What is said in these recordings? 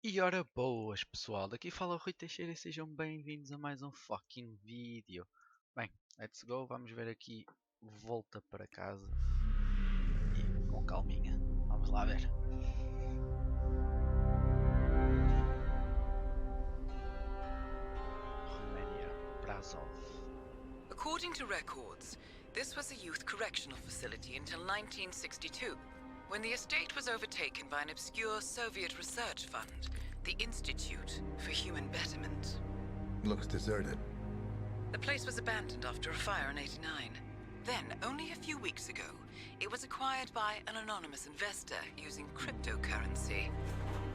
E ora boas pessoal, daqui fala o Rui Teixeira e sejam bem-vindos a mais um fucking vídeo. Bem, let's go, vamos ver aqui volta para casa e com calminha, vamos lá ver. Romania, Brasov. According to records, this was a youth correctional facility until 1962, when the estate was overtaken by an obscure Soviet research fund, the Institute for Human Betterment. Looks deserted. The place was abandoned after a fire in '89. Then, only a few weeks ago, it was acquired by an anonymous investor using cryptocurrency.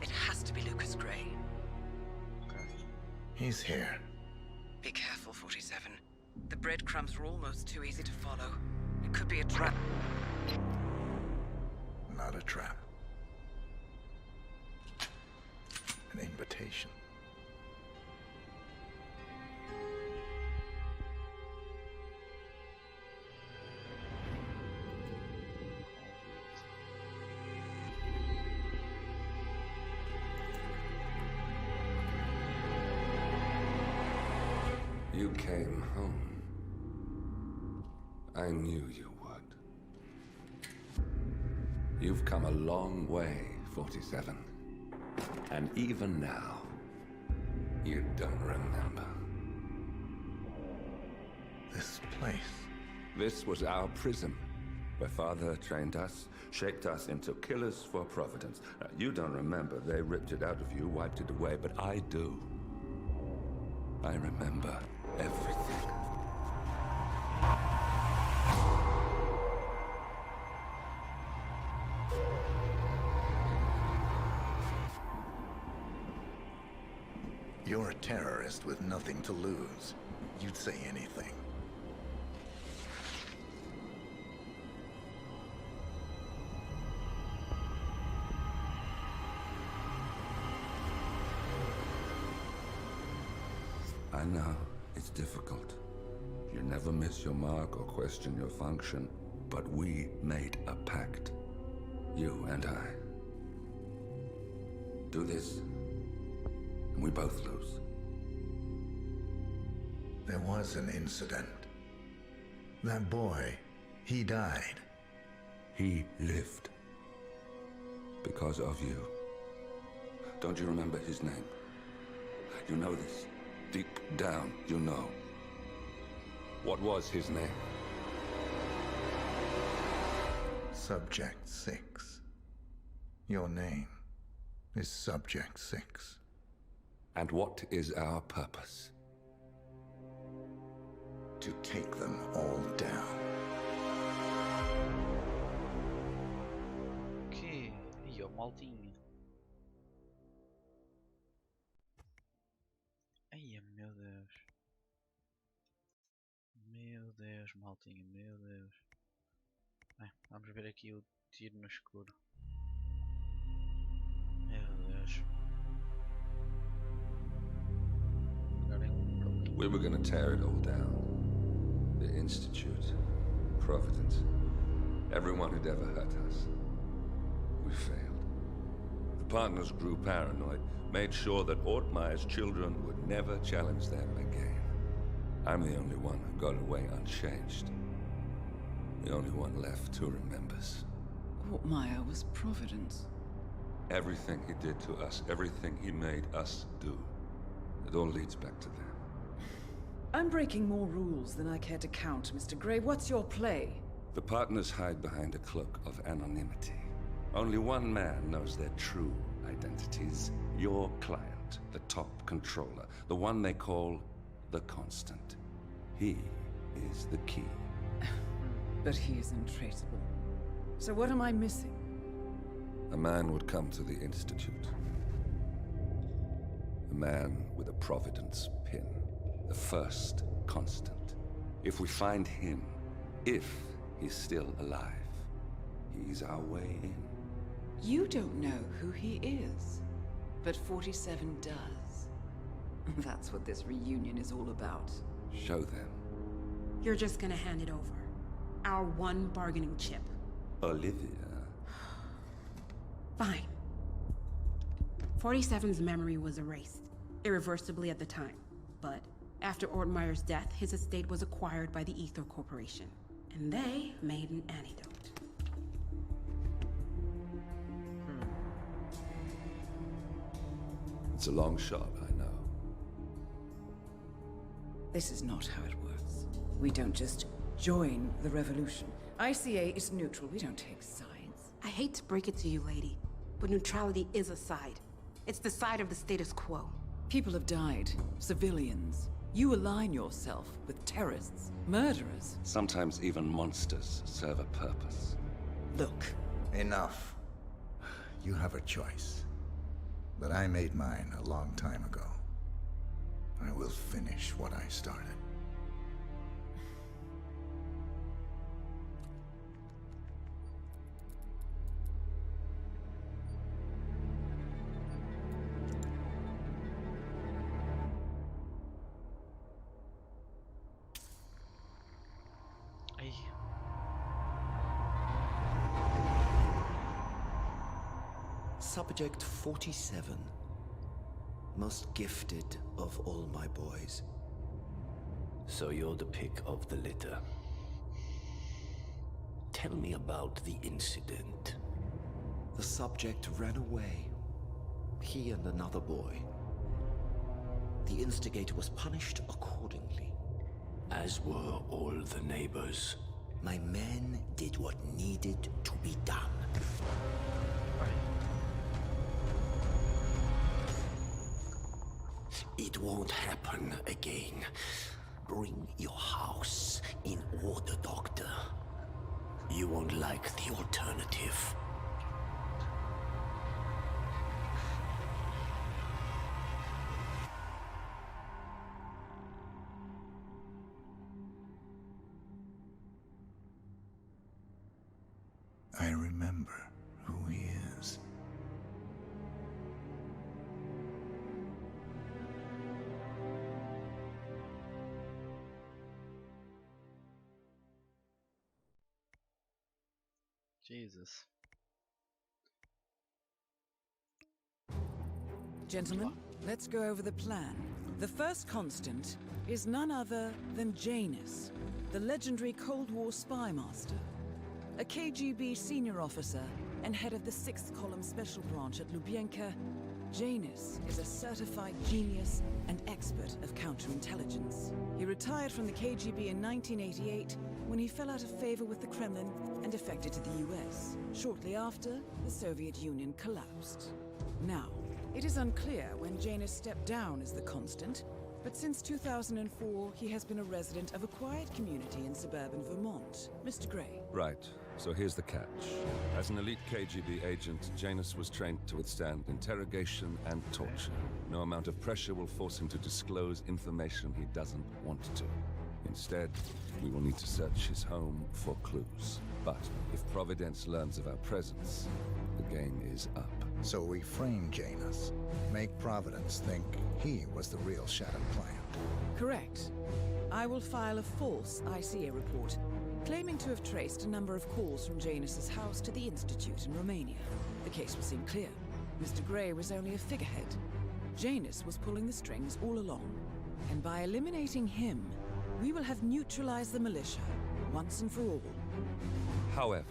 It has to be Lucas Gray. He's here. Be careful, 47. The breadcrumbs are almost too easy to follow. It could be a trap. Not a trap. An invitation. You came home. I knew you would. You've come a long way, 47. And even now, you don't remember. This place. This was our prison, where Father trained us, shaped us into killers for Providence. You don't remember. They ripped it out of you, wiped it away, but I do. I remember everything. You're a terrorist with nothing to lose. You'd say anything. I know, it's difficult. You never miss your mark or question your function, but we made a pact. You and I. Do this, and we both lose. There was an incident. That boy, he died. He lived. Because of you. Don't you remember his name? You know this. Deep down, you know. What was his name? Subject 6. Your name is Subject 6. And what is our purpose? To take them all down. Que e o maltinho. Ai meu Deus. Meu Deus, maltinho, meu Deus. Bem, vamos ver aqui o tiro no escuro. Meu Deus. Agora é um We were gonna tear it all down. The Institute, Providence, everyone who'd ever hurt us. We failed. The partners grew paranoid, made sure that Ortmeyer's children would never challenge them again. I'm the only one who got away unchanged. The only one left who remembers. Ortmeyer was Providence. Everything he did to us, everything he made us do, it all leads back to them. I'm breaking more rules than I care to count, Mr. Gray. What's your play? The partners hide behind a cloak of anonymity. Only one man knows their true identities. Your client, the top controller, the one they call the Constant. He is the key. But he is untraceable. So what am I missing? A man would come to the Institute. A man with a Providence pin. The first Constant. If we find him, if he's still alive, he's our way in. You don't know who he is, but 47 does. That's what this reunion is all about. Show them. You're just gonna hand it over. Our one bargaining chip. Olivia. Fine. 47's memory was erased, irreversibly at the time. But after Ortmeyer's death, his estate was acquired by the Ether Corporation. And they made an antidote. It's a long shot, I know. This is not how it works. We don't just join the revolution. ICA is neutral. We don't take sides. I hate to break it to you, lady, but neutrality is a side. It's the side of the status quo. People have died. Civilians. You align yourself with terrorists, murderers. Sometimes even monsters serve a purpose. Look. Enough. You have a choice. But I made mine a long time ago. I will finish what I started. Aí. Subject 47. Most gifted of all my boys. So you're the pick of the litter. Tell me about the incident. The subject ran away. He and another boy. The instigator was punished accordingly. As were all the neighbors. My men did what needed to be done. It won't happen again. Bring your house in order, Doctor. You won't like the alternative. I remember who he is. Jesus. Gentlemen, let's go over the plan. The first constant is none other than Janus, the legendary Cold War spy master. A KGB senior officer and head of the 6th Column Special Branch at Lubyanka, Janus is a certified genius and expert of counterintelligence. He retired from the KGB in 1988 when he fell out of favor with the Kremlin and defected to the US. Shortly after, the Soviet Union collapsed. Now, it is unclear when Janus stepped down as the constant, but since 2004, he has been a resident of a quiet community in suburban Vermont. Mr. Gray. Right. So here's the catch. As an elite KGB agent, Janus was trained to withstand interrogation and torture. No amount of pressure will force him to disclose information he doesn't want to. Instead, we will need to search his home for clues. But if Providence learns of our presence, the game is up. So we frame Janus. Make Providence think he was the real Shadow Client. Correct. I will file a false ICA report, claiming to have traced a number of calls from Janus's house to the Institute in Romania. The case will seem clear. Mr. Gray was only a figurehead. Janus was pulling the strings all along. And by eliminating him, we will have neutralized the militia, once and for all. However,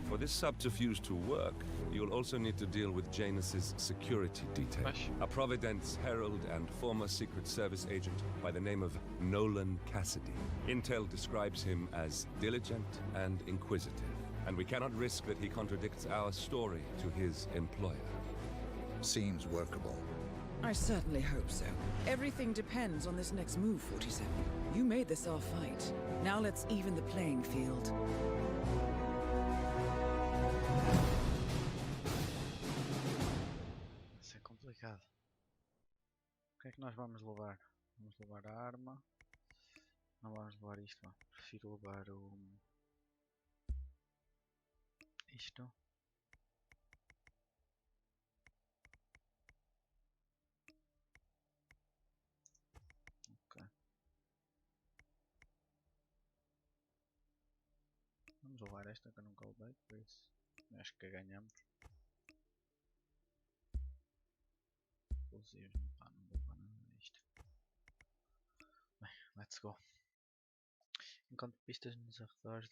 for this subterfuge to work, you'll also need to deal with Janus's security detail. A Providence herald and former Secret Service agent by the name of Nolan Cassidy. Intel describes him as diligent and inquisitive, and we cannot risk that he contradicts our story to his employer. Seems workable. I certainly hope so. Everything depends on this next move, 47. You made this our fight. Now let's even the playing field. Isso é complicado. O que é que nós vamos levar? Vamos levar a arma. Não vamos levar isto, vá. Prefiro levar o... isto. Ok. Vamos levar esta que eu nunca levei, por isso acho que ganhamos. e pá, não deu para nada isto. Bem, let's go. Enquanto pistas nos arredores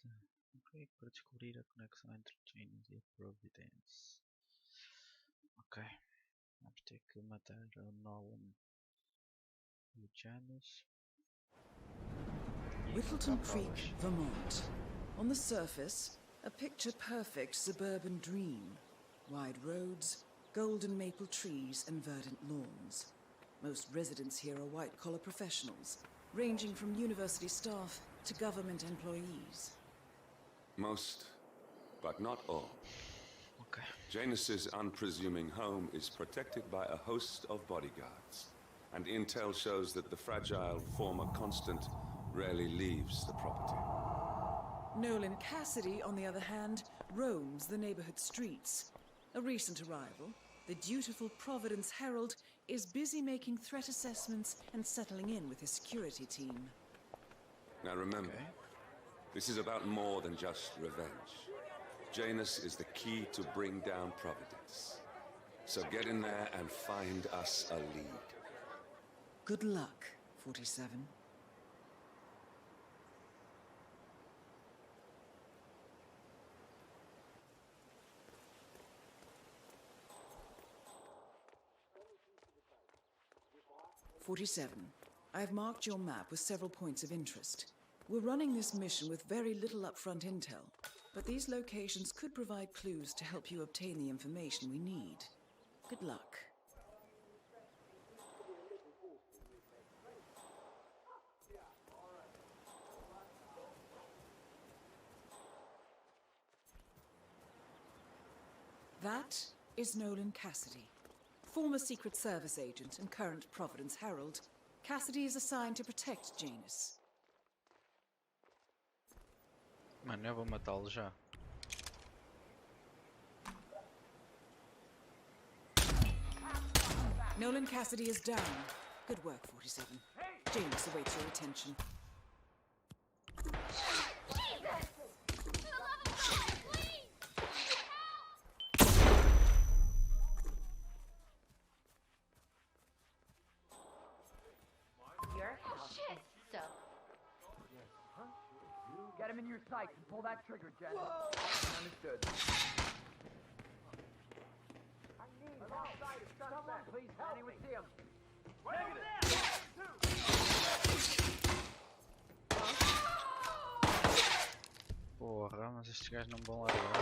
para descobrir a conexão entre Janus e a Providence. Ok, vamos ter que matar o Nolan e o Janus. Whittleton Creek, Vermont. On the surface, a picture-perfect suburban dream. Wide roads, golden maple trees and verdant lawns. Most residents here are white-collar professionals, ranging from university staff to government employees. Most, but not all. Ok. Janus's unpresuming home is protected by a host of bodyguards, and intel shows that the fragile former constant rarely leaves the property. Nolan Cassidy, on the other hand, roams the neighborhood streets. A recent arrival, the dutiful Providence Herald is busy making threat assessments and settling in with his security team. Now remember, this is about more than just revenge. Janus is the key to bring down Providence. So get in there and find us a lead. Good luck, 47. I've marked your map with several points of interest. We're running this mission with very little upfront intel, but these locations could provide clues to help you obtain the information we need. Good luck. That is Nolan Cassidy. Former Secret Service agent and current Providence Herald, Cassidy is assigned to protect Janus. Mano, eu vou matá-lo já. Nolan Cassidy is down. Good work, 47. Janus awaits your attention. Get him in your sights and pull that trigger, Jen. Understood. I need someone, please help me. We see him. Porra, mas estes gajos não vão largar.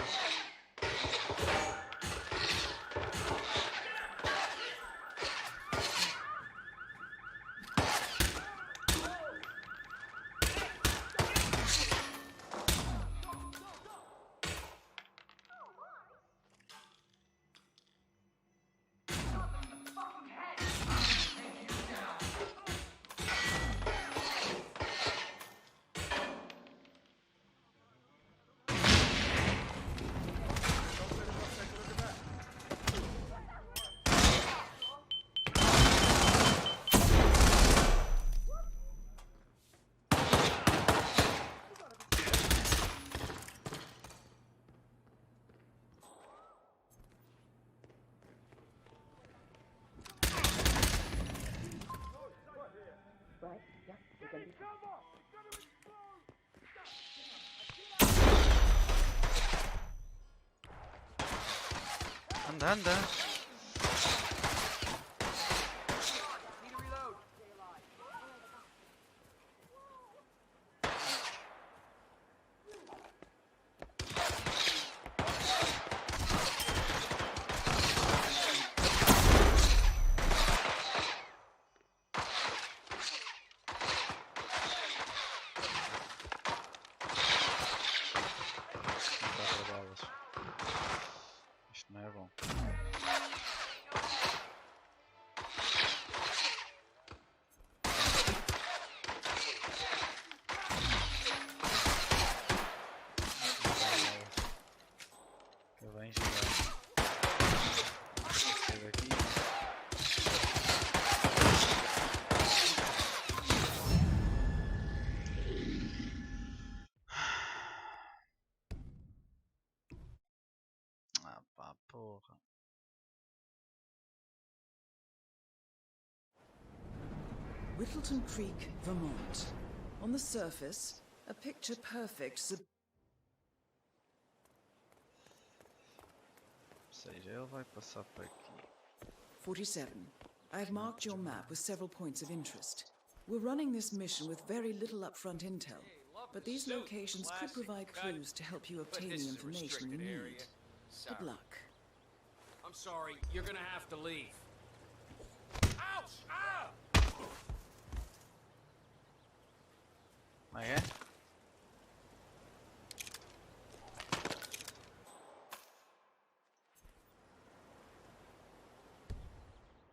Anda, anda. Isto não é bom. Whittleton Creek, Vermont. On the surface, a picture-perfect Ou seja, ele vai passar por aqui. 47. I've marked your map with several points of interest. We're running this mission with very little upfront intel, but these locations could provide clues to help you obtain the information you need. Good luck. I'm sorry, you're gonna have to leave. Ouch! Ah! Ah, é?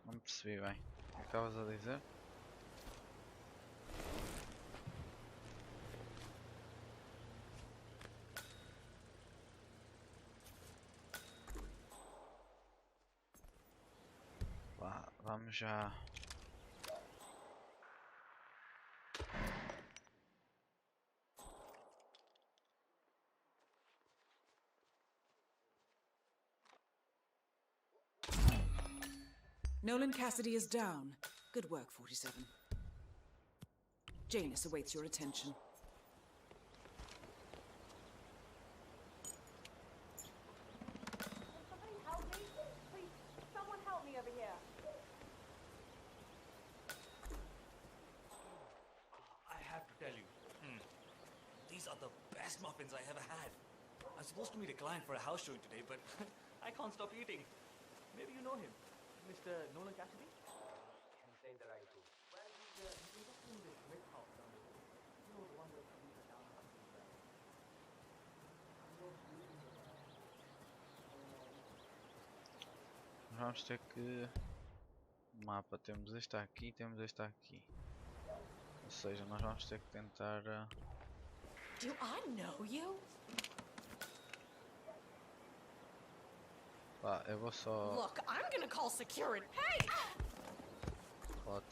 Não percebi bem. O que estavas a dizer? Vá, vamos já. Nolan Cassidy is down. Good work, 47. Janus awaits your attention. Somebody help me? Please, someone help me over here. I have to tell you, these are the best muffins I ever had. I'm supposed to meet a client for a house showing today, but I can't stop eating. Maybe you know him, Mr. Nolan Cassidy? Can't say that I do. Well, he's investing in this Smith house down the road. You know, the one that leads the town house. Vamos ter que. No mapa temos este aqui, temos este aqui. Ou seja, nós vamos ter que tentar. Do I know you? Pá, eu vou só. Look, I'm gonna call security. Hey! What?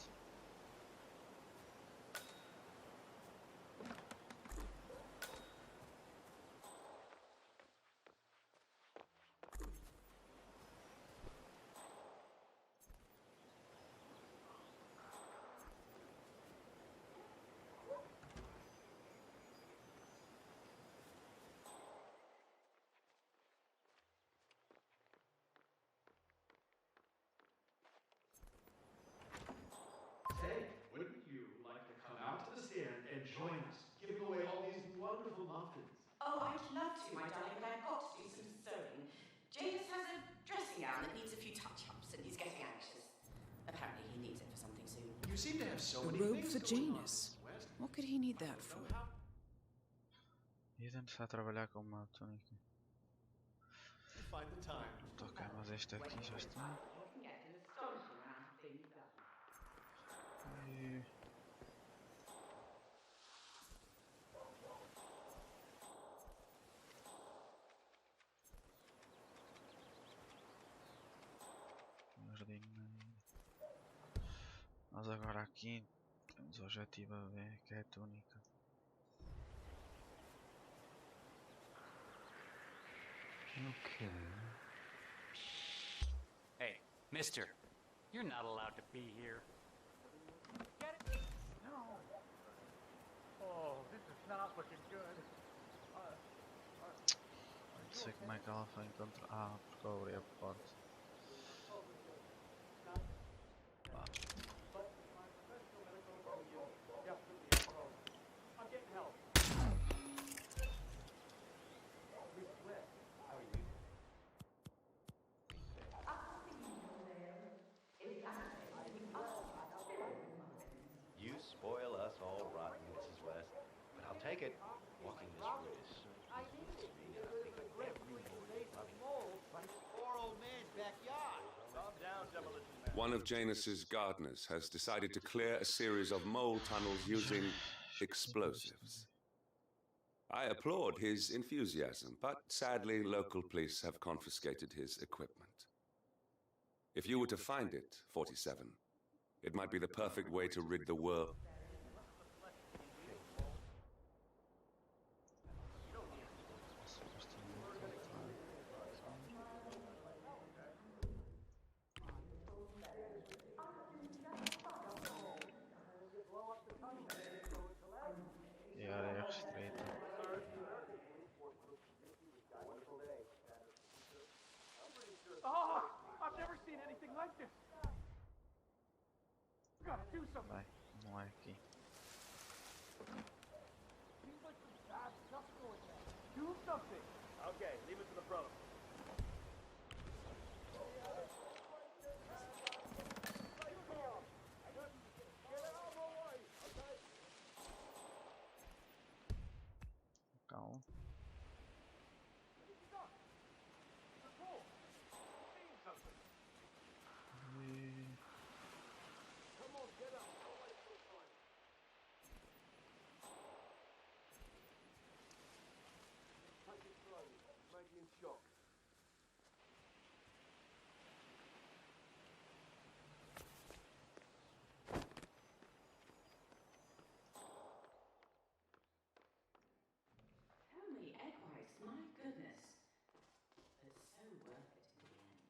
Hey, wouldn't you like to come out to the stand and join us, giving away all these wonderful muffins? Oh, I'd love to, my darling, but I've got to do some sewing. Janus has a dressing gown that needs a few touch-ups, and he's getting anxious. Apparently he needs it for something soon. You seem to have so A many robe things for going on, Janus. West. What could he need that for? Ia começar a trabalhar com uma túnica. Find the time. Ok, mas este aqui já está. You can get an astonishing amount of things done. E... jardim. Nós agora aqui temos o objetivo a ver, que é a túnica. Okay. Hey, mister. You're not allowed to be here. Get it? No. Oh, this is not looking good. Não sei como é que ela foi encontrar. Ah, porque eu abri a porta. Pá. I'm getting help. You spoil us all rotten, Mrs. West. But I'll take it. Walking this route is so easy to me. I think of every Poor old man's backyard. Calm down, demolition man. One of Janus's gardeners has decided to clear a series of mole tunnels using explosives. I applaud his enthusiasm, but sadly local police have confiscated his equipment. If you were to find it, 47, it might be the perfect way to rid the world. Gotta do something. Vai, não é aqui. Seems like some bad stuff's going down. Do something. Okay, leave it to the pros. Calma. So many egg whites, my goodness. But so worth it in the end.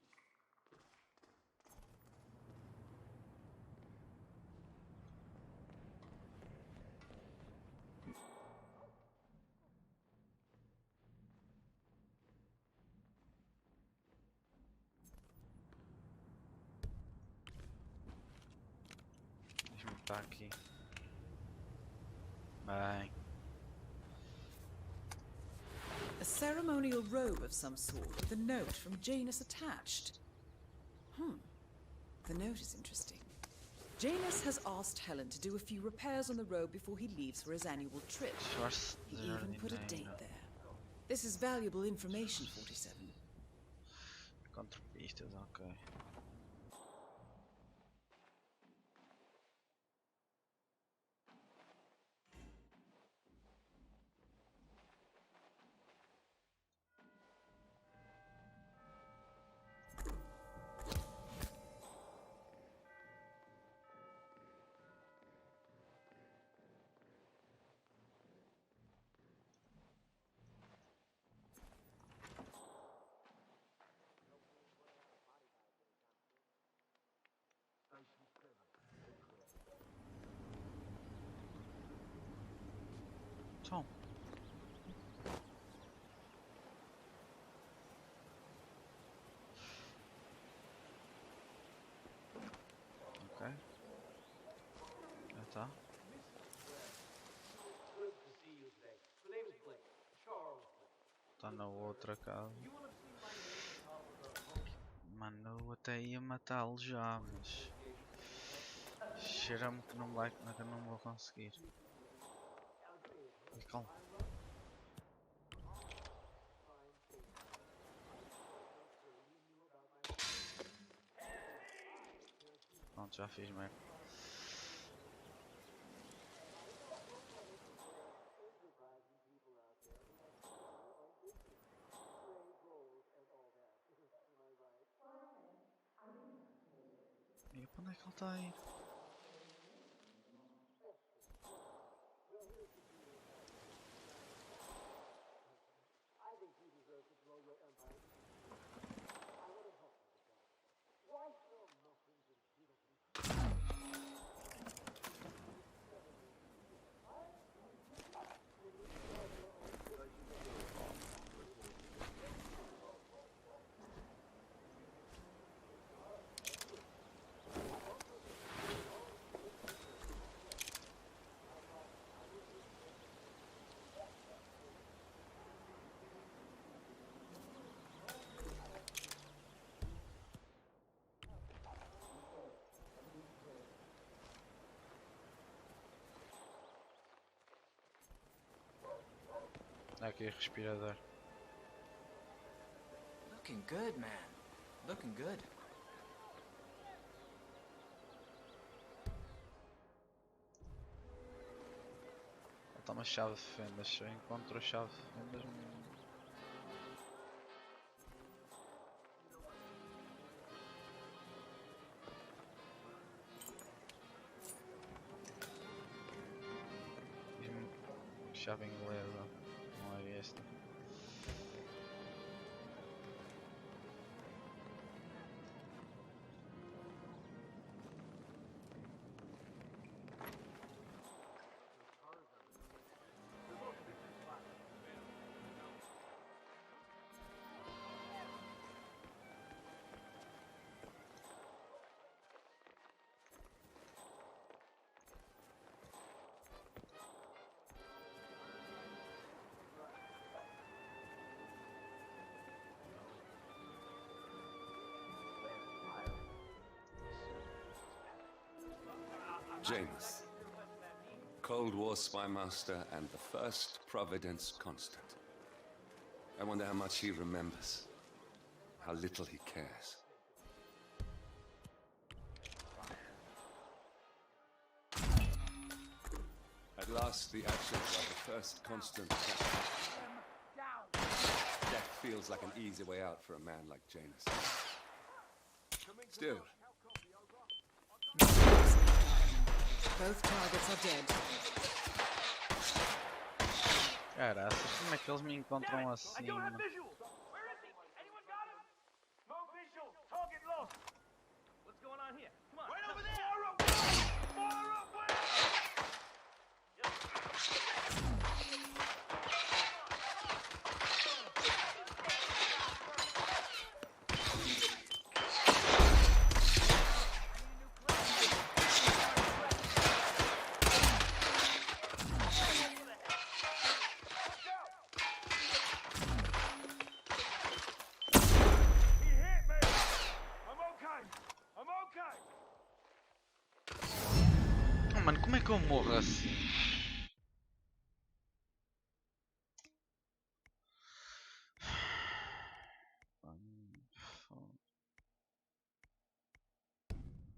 Deixa-me botar aqui. Bem. A ceremonial robe of some sort with a note from Janus attached. The note is interesting. Janus has asked Helen to do a few repairs on the robe before he leaves for his annual trip. He even put a date there. This is valuable information, 47. Contra pistas, ok. Tom. Ok. Já está. Está na outra casa. Mano, eu até ia matá-lo já, mas cheira-me que não vai, que eu não vou conseguir. E calma. Pronto, já fiz merda. E para onde é que ele está a ir? Aqui, respirador. Looking good, man. Looking good. Falta uma chave de fendas. Se eu encontro a chave de fendas. Diz-me chave inglesa. Não é esta. Janus, Cold War spy master and the first Providence constant. I wonder how much he remembers, how little he cares. At last, the actions of the first constant. Death feels like an easy way out for a man like Janus. Still. Both targets are dead. Caraca, como é que eles me encontram assim? Mano? Oh, mano, como é que eu morro assim?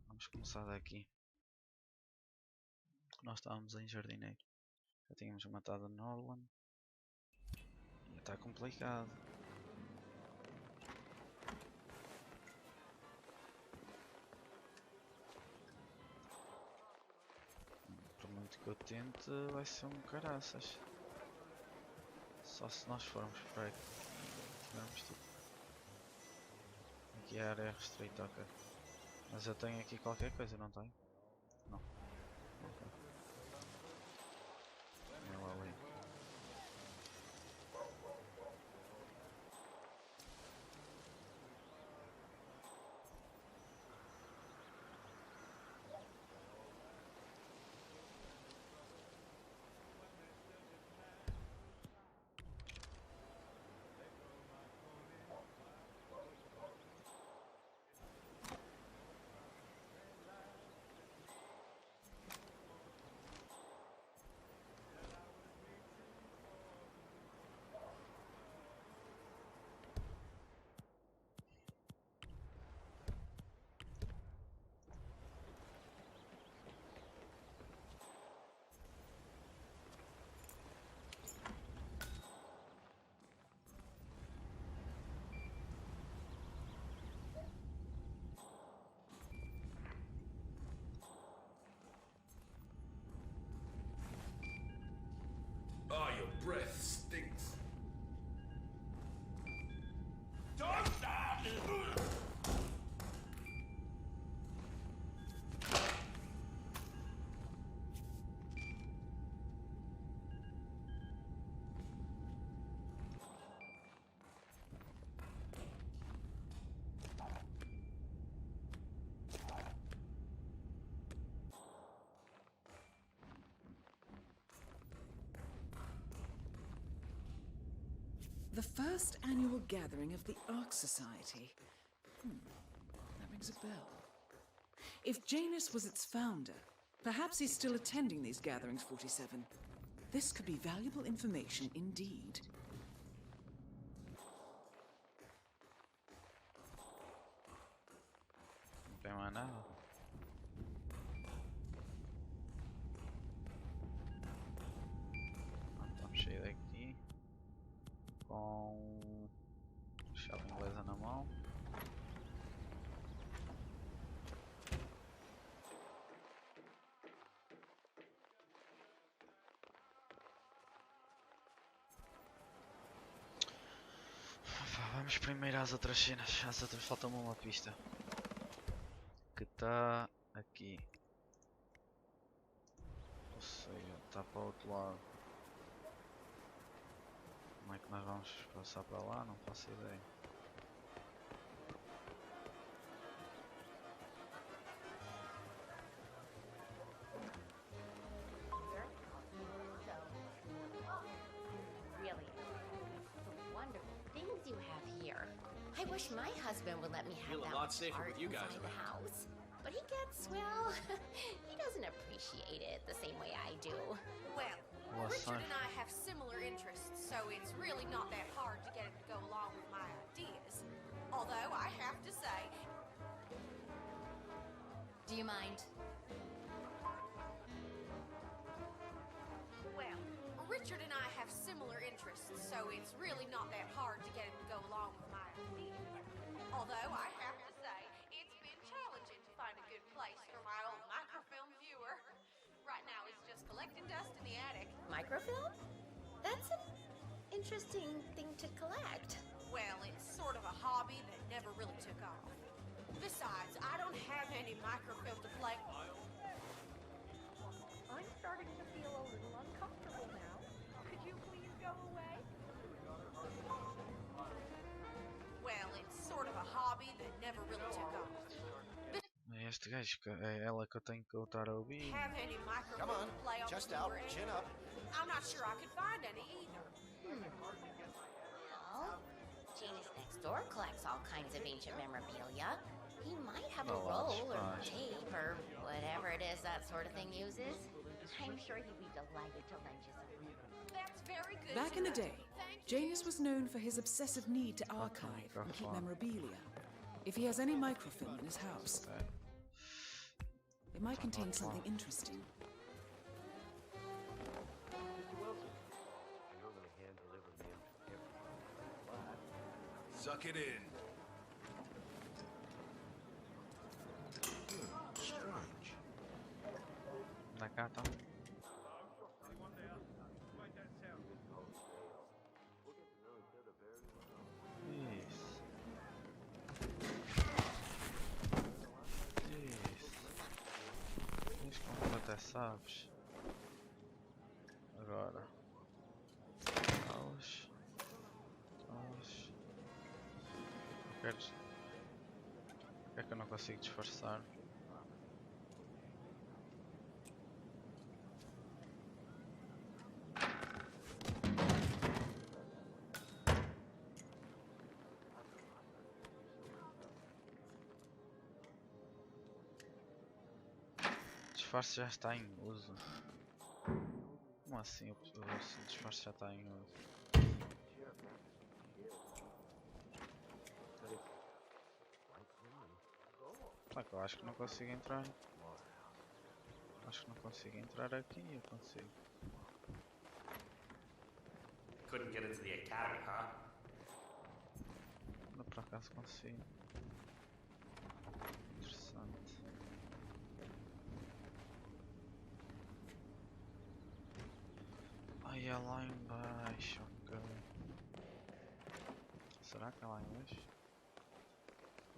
Vamos começar daqui. Nós estávamos em jardineiro. Já tínhamos matado a Norland. E está complicado. Por muito que eu tente, vai ser um caraças. Só se nós formos para aqui. Tivermos tipo. Aqui a área é restrita, ok. Mas eu tenho aqui qualquer coisa, não tenho? Não. Ok. Eu ali. Oh, your breath stinks. Don't stop! The first annual gathering of the Ark Society. That rings a bell. If Janus was its founder, perhaps he's still attending these gatherings, 47. This could be valuable information indeed. Não tem mais nada. Estamos cheios daqui. Com chave inglesa na mão. Vamos primeiro às outras cenas. Às outras falta-me uma pista. Que está aqui. Ou seja, está para o outro lado. Como é que nós vamos passar para lá? Não faço ideia. Really, the wonderful things you have here. I wish my husband would let me have Feel a that lot much safer art with you guys inside the around. house. But he gets, well, he doesn't appreciate appreciate it the same way I do. Well, Richard and I have similar interests, so it's really not that hard to get him to go along with my ideas. Although I have to say... Do you mind? Well, Richard and I have similar interests, so it's really not that hard to get him to go along with my ideas. Although I have to say, it's been challenging to find a good place for my old microfilm viewer. Right now it's just collecting dust in the attic. Microfilm? That's an interesting thing to collect. Well, it's sort of a hobby that never really took off. Besides, I don't have any microfilm to play. I'm starting to feel a little uncomfortable now. Could you please go away? Well, it's sort of a hobby that never really took off. É este gajo, é ela que eu tenho que voltar a ouvir. Have any microfilm to play on Just the out, viewer end? chin up. I'm not sure I could find any either. Well, Janus next door collects all kinds of ancient memorabilia. He might have a Oh, roll or that's fine. tape or whatever it is that sort of thing uses. I'm sure he'd be delighted to lend you some. That's very good. Back to in the know. day, Thank Janus was known for his obsessive need to archive and keep memorabilia. If he has any microfilm in his house, it might contain something interesting. Suck it in. Strange. Na cá então. Isso. Isso como tu até sabes. Agora. Talas. Queres? Por que eu não consigo disfarçar? Disfarce já está em uso. Como assim? O disfarce já está em uso. Só que eu acho que não consigo entrar. Acho que não consigo entrar aqui. Eu consigo. Couldn't get into the academy, huh? Não, por acaso consigo. Interessante. Ai, é lá embaixo. Ok. Será que é lá embaixo?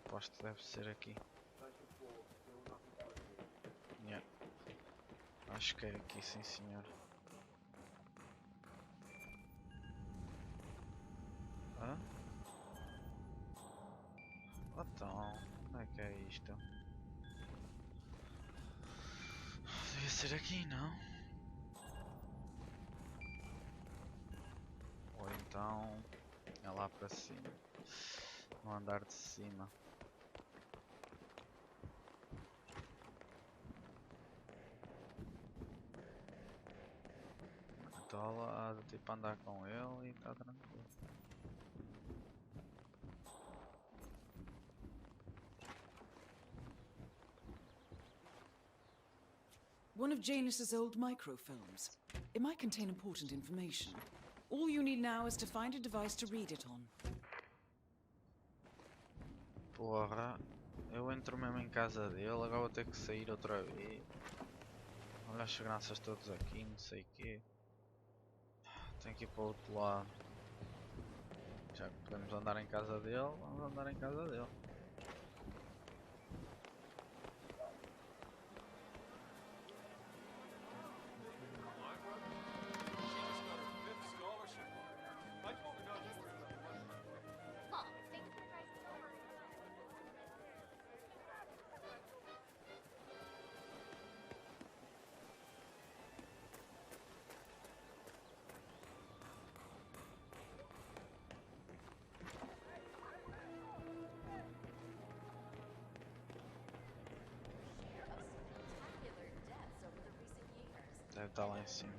Aposto que deve ser aqui. Yeah. Acho que é aqui, sim senhor. Hã? Então, como é que é isto? Devia ser aqui, não? Ou então é lá para cima, no andar de cima. Então lá, tipo, andar com ele e está tranquilo. One of Janus's old microfilms. It might contain important information. All you need now is to find a device to read it on. Porra, eu entro mesmo em casa dele, agora vou ter que sair outra vez. Olha as seguranças todos aqui, não sei o quê. Tenho que ir para o outro lado. Já que podemos andar em casa dele, vamos andar em casa dele. Deve estar lá em cima.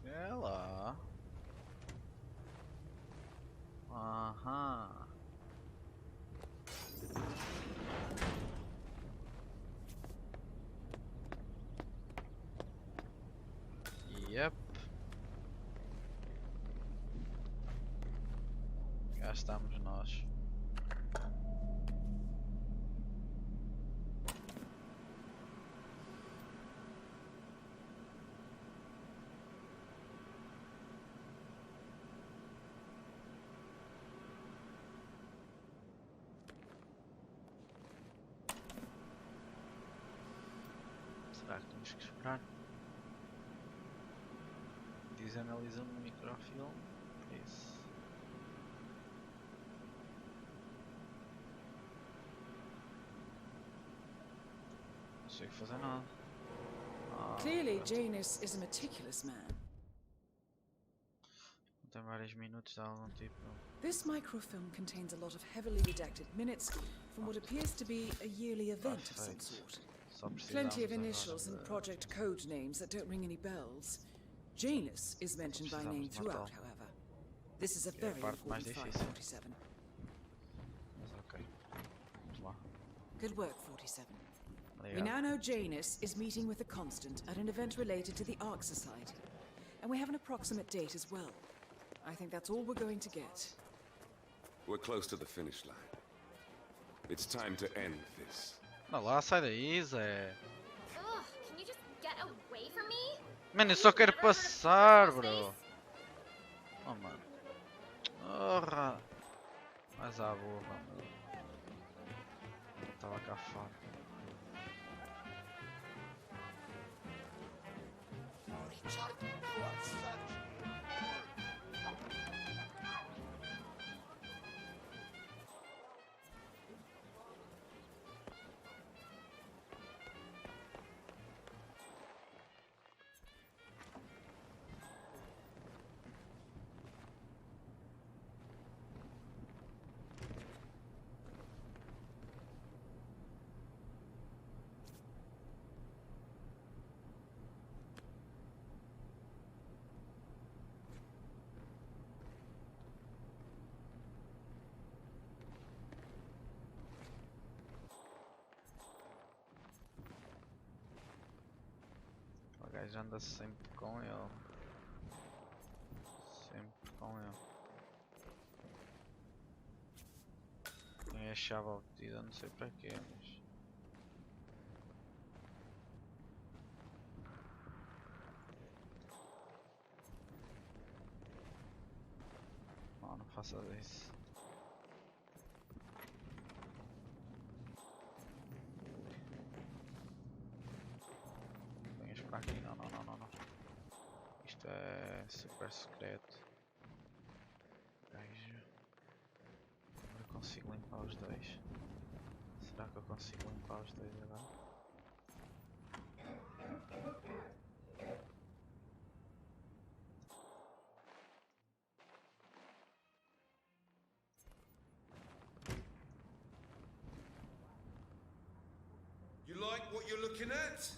É lá. Aham. Yep. Cá estamos nós. Será que temos que esperar? Diz analisando o microfilme. Isso. Não sei fazer nada. Clearly, Janus is a meticulous man. Tem vários minutos de algum tipo. This microfilm contains a lot of heavily redacted minutes from what appears to be a yearly event of some sort. Plenty of initials and project code names that don't ring any bells. Janus is mentioned by name throughout, however. This is a very important file, 47. Mas ok. Vamos lá. Good work, 47. We now know Janus is meeting with the Constant at an event related to the Ark Society. And we have an approximate date as well. I think that's all we're going to get. We're close to the finish line. It's time to end this. Não lá, sai daí, Zé. Ugh, can you just get away from me? Mano, eu só quero passar, bro. Oh, mano. Porra. Mas a burra, meu. Estava cá fora. O gajo anda sempre com ele. Sempre com ele. Tem a chave obtida, não sei para quê, mas... Não, não faças isso. Venhas para aqui, não, não, não, não, não. Isto é super secreto. Gajo. Agora consigo limpar os dois. Será que eu consigo limpar os dois agora? You like what you're looking at?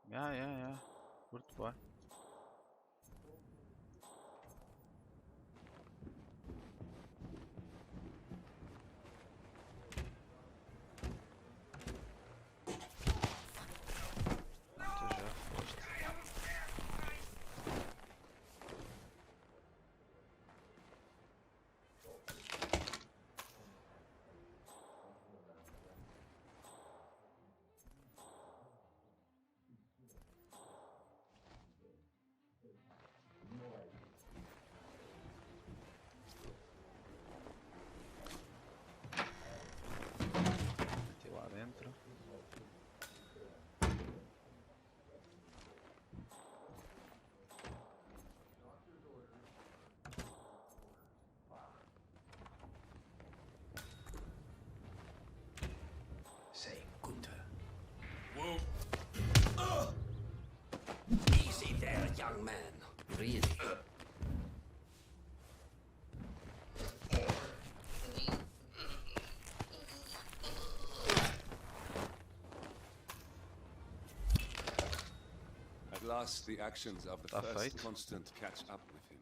Yeah. Curto, pá. Easy there, young man. Really? At last, the actions of the Tá first feito. constant catch up with him.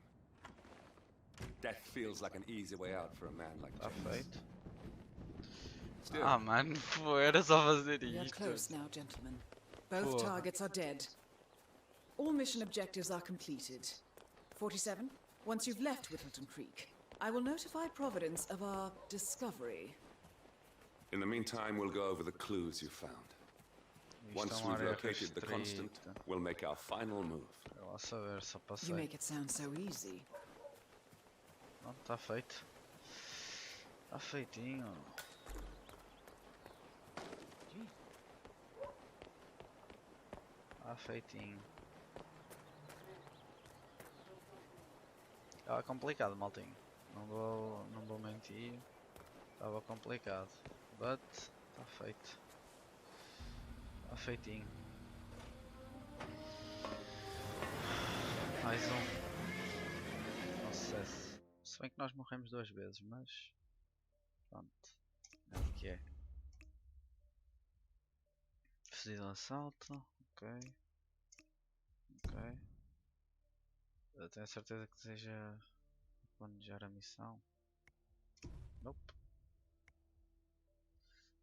Death feels like an easy way out for a man like Tá James. feito. Still, Ah, mano, pô, era só fazer We are isto. close now, gentlemen. Both Poor. targets are dead. All mission objectives are completed. 47, once you've left Whittleton Creek, I will notify Providence of our discovery. in the meantime, we'll go over the clues you found. Isto Once é uma we've área located the constant, restrita. we'll make our final move. Eu lá saber, só You passei. make it sound so easy. Pronto, tá feito. Tá feitinho. Tá feitinho. Estava complicado, maltinho. Não vou mentir. Estava complicado. But, tá feito. Tá feitinho. Mais um sucesso. Se bem que nós morremos 2 vezes, mas pronto, é o que é. Fugido de assalto, ok. Ok. Eu tenho certeza que seja planejar a missão. Nope.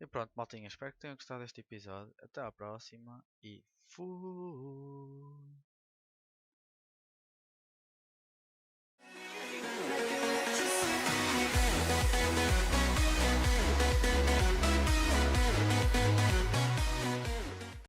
E pronto, maltinha, espero que tenham gostado deste episódio. Até à próxima e fui.